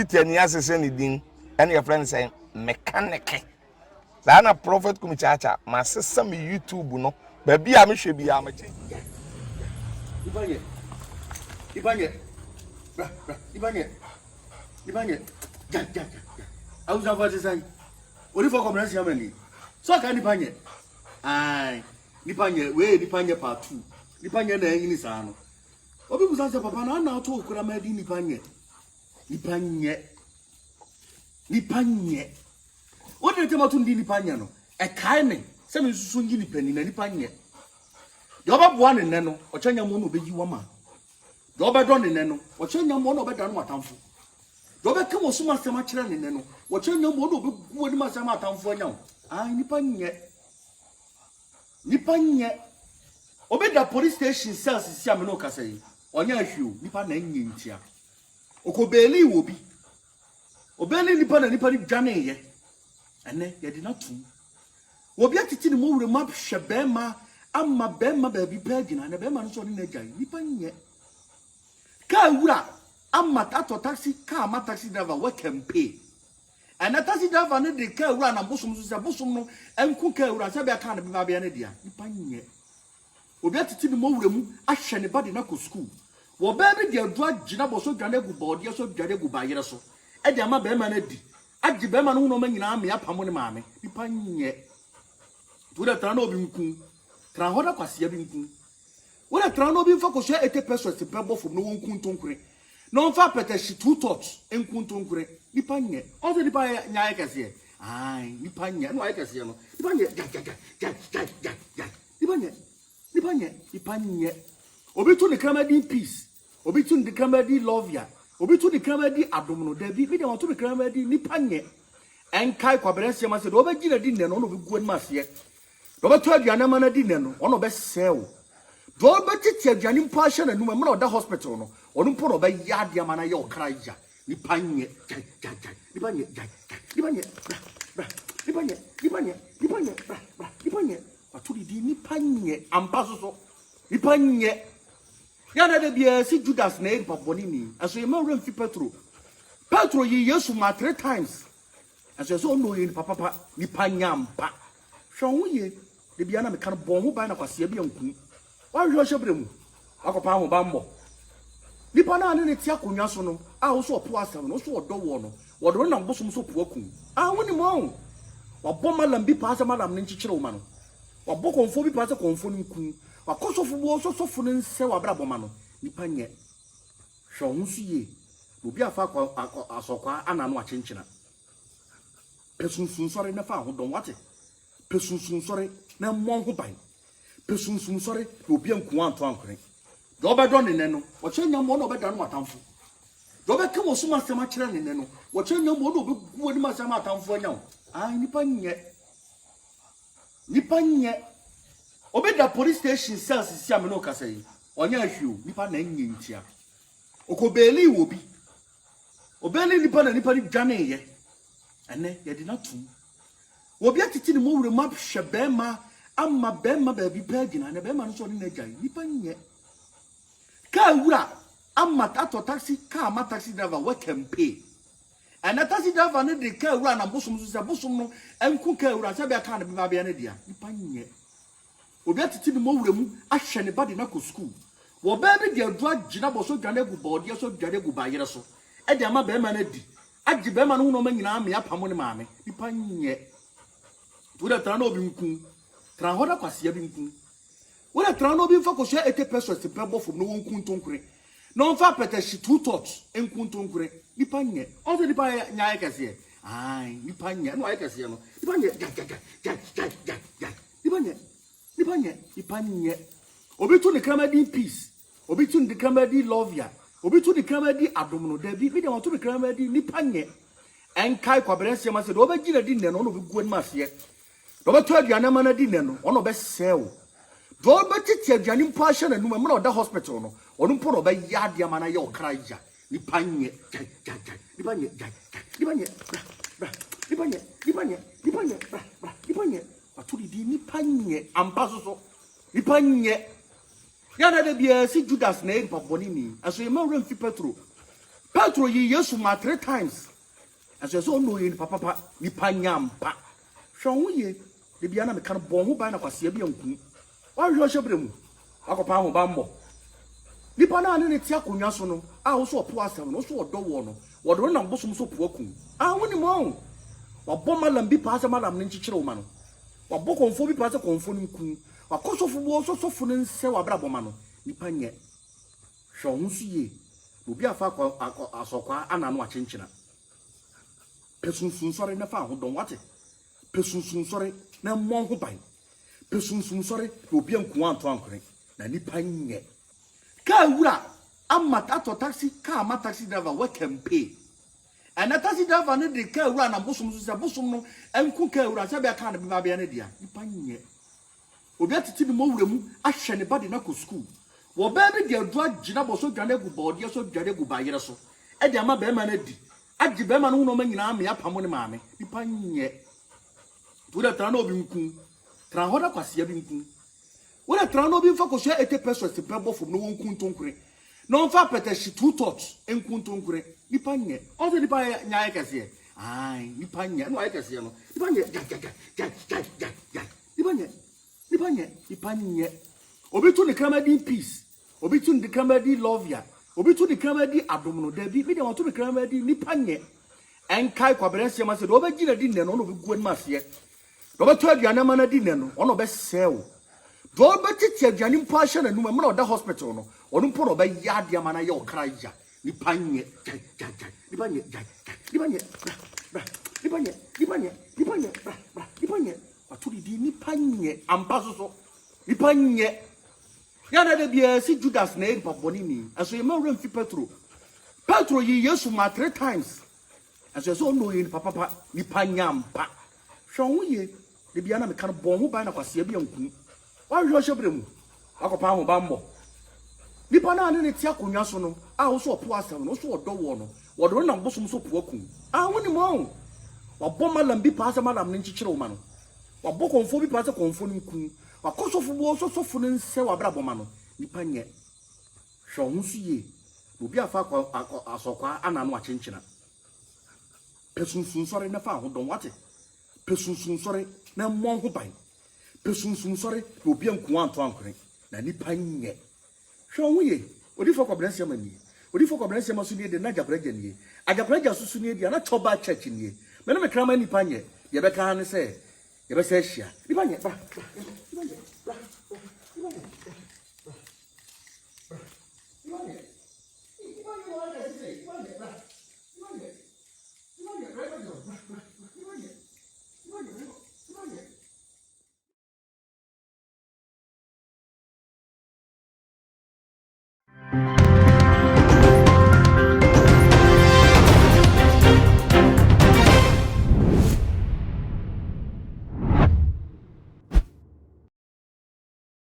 fit any assess anything, and your friends say mechanic. Sana prophet kumichacha, my sister me YouTube no, baby I should be amateur. Ibanye, I was about to say, what if I come and see me? So I can't Nipanye. Aye, Nipanye, where Nipanye part 2. Nipanye na yini sano. Obi kusanse papa na na to okura madi Nipanye. Nipanye. What did you tell me to Nipanye no? A kind, some is soon Nipani na Nipanye. Yoba one in Neno, or Chanya Mono be you woman. Yoba don in Neno, or Chanya Mono better than what I'm for. Yoba come on so much in Neno, or Chanya Mono be good Masama for now. I Nipanye. Obey the police station sells Siamanoka say, or Yashu, Nipan and Yintia. Okobeli will be. Obeli Nipan and Nipani Jane, and then you did not too. Obiati to move the map Shabema, and my Bema baby Pagin, and a Bema so in a guy, Nipanye. Kawura, I'm my taxi, car, my taxi driver, what can pay. And a taxi driver, and the car run a bosom, and cook a Sabia can't be Babianadia, Nipanye. Obiati to move them, Ash and body na school. Wo baby dear drug Jinabo so Janegu board, yes, so Janegu by Yaso. And the Ama Bemanedi. At the Beman no man in army up among mammy, Nipanye. To the Trano Binku, Trahoda Quasia Binku. When a Trano bin focus 80 pesos to pebble from no one kuntunkre. Non fa peteshi 2 thoughts in kuntunkre. Nipanye. Also the buyer Nyakasi. Aye, Nipanye, no I can see no. Nipanye. Obitu the Kramadi peace. Obitu the Kramadi love ya. Obitu the Kramadi abdominal debi. We don't want to the Kramadi Nipanye. And Kai Quaberesia must have over Gina dinner on of good mass yet. Robert told Yanamana dinner on a best sell. Don't bet it, Janin Passion and woman of the hospital. No, or don't put over Yad Yamana yo cry. Nipanye. But to the Nipanye, Ampaso, Nipanye. Yana de Bia, see Judas name of Bonini, as we more than Petro. Petro, ye used to my 3 times. As you so know in Papa, Nipanyampa. Show ye, the Biana can bomb by a Pasibian. Why you shall bring Akopamo Bambo? Nipana and Tiakunasono, I also a poor son, also a door, or run on bosom so poor. I win him on. Or Bomma and be past a madam Ninchiroman. Or Boko for be past a confounding. Or cost of war so softening Sewa Brabomano, Nipanye. Shall see will be a fact as Soka and I'm watching China. Person soon sorry, never found, don't watch it. Person soon sorry, no more who buy. Person soon sorry, will be on Quantum. Robert Don in Neno, what you know more about than what I'm for. Robert come so much in Neno, what you know more about my Samatan for now. I Nipanye. Obey the police station sells Siamanoka say, or Yashu, Nipan and Yintia. Okobeli will be. Obeli Nipan and Nipani Jane, and then you did not too. Obiati to move the map Shabema, and my Bema baby Pagin, and a Bema so in a guy, Nipanye. Kawura, I'm my taxi, car, my taxi driver, what can pay. And a taxi driver need the car run a bosom, and cook a Sabia can't be Babianadia, Nipanye. Obiati to move them, Ash and body na school. Wo baby dear drug Jinabo so Janegu board, yes, so Janegu by Yaso. And the Ama Bemanedi. At the Beman no man in army up among mammy, Nipanye. To the Trano Binku, Trahoda Quasia Binku. When a Trano bin focus 80 pesos to pebble from no one kuntunkre. Non fa peteshi 2 thoughts in kuntunkre. Nipanye. Also the buyer Nyakasi. Aye, Nipanye, no I can see no. Nipanye. Obitu the Kramadi peace. Obitu the Kramadi love ya. Obitu the Kramadi abdominal debi. We don't want to the Kramadi Nipanye. And Kai Quaberesia must have over Gina dinner on of good mass yet. Robert told Yanamana dinner on a best sell. Don't bet it, Janin Passion and woman of the hospital. Or don't put over Yad Yamana yo cry. Nipanye. Aturi di Nipanye, Ampaso, Nipanye. Yana de Bia, see Judas name of Bonini, as we more than Petro. Petro yi Yesu ma 3 times. As you no yin papa ni panyampa. Shon ye de bia na me kan bon ho ban na kwase bia nku. Wa hwe hyebremu. Akopa ho bambo. Nipa na ne ti akonwa so no, a wo so opo asem no so odo wo no. Wo do na mbosom so po akun. Ah woni mo. Wa bo malam bi pa asem malam ne nchichire wo ma no. Wa bo konfo bi pa asem konfo ne nku. Wa kosofo bo so sofo ne nse wa bra bo ma no. Nipa nye. Shon hu ye. Obi afa asokwa ananu achenchina. Pesunsun sore na fa ho don wate. Pesunsun sore na mmon ho ban. Pesunsun sore obi anku anto ankore na nipa nye. Ka wura amata to taxi ka ma taxi driver we can pay. And taxi driver ne de ka wura na bosom so se bosom no enku ka wura se be ka na be ba be na dia nipa nye. Obi atiti bi mo wura mu ahwe ne body na ko school. Wo ba bi de adu agina bo so dwane gu body so dwane gu ba yere so. E de ama be ma na di. Agi be ma no no ma nyina me apamo ne maame. Nipa nye. Tu da tra na obi nku. Tra hoda kwase bi nku. Wo da tra na obi mfa ko so 80 pesos te pebo fo no wonku ntonkure. No mfa pete shi 2 thoughts enku ntonkure. Nipa nye. O se nipa nya ye kese. Ai, nipa nye. No ye kese no. Nipa nye. Ja. Nipa nye. Obi tu ne kramadi peace. Obi tu ne kramadi love ya. Obi tu ne kramadi adom no da bi. Me de want tu ne kramadi nipa nye. Enkai kwaberense ma se do obi gina di ne no obi guan ma se. Do obi to aduane ma na di ne no ono be sew. Do obi titi aduane mpo ahye na numa me na oda hospital no. Ono mpo no be ya de ma na ye okra ya. Nipa nye. Nipa nye. Aturi di nipa nye ampa so. Nipa nye. Ya na de bia si Judas na e paponi ni. Aso ye ma wura mfi Petro yi Yesu ma 3 times. Aso so no yin papa nipa nyampa. Hwon ye de bia na me kan bon ho ban na kwase bia nku. Wa hwe hyebremu. Akopa ho bambo. Nipa na ne ti akonwa so no, a wo so opo asem no so odo wo no. Wo do na mbosom so po akun. Ah woni mo. Wa bo malam bi pa asem malam ne nchichire wo ma no. Wa bo konfo bi pa asem konfo ne nku. Wa kosofo bo so sofo ne nse wa bra bo ma no. Nipa nye. Hwon su ye. Obi afa asokwa ananu achenchina. Pesunsun sore na fa ho don wate. Pesunsun sore na mmon ho ban. Pesunsun sore obi anku anto ankore na nipa nye. Hwon ye. Odi fo kwabrense ma ni. Odi fo kwabrense ma so ni de na jabraja ni. Ajabraja susu ni de na choba church ni. Me no me krama nipa nye. Ye be ka ne se ye be se hia. Nipa nye ba.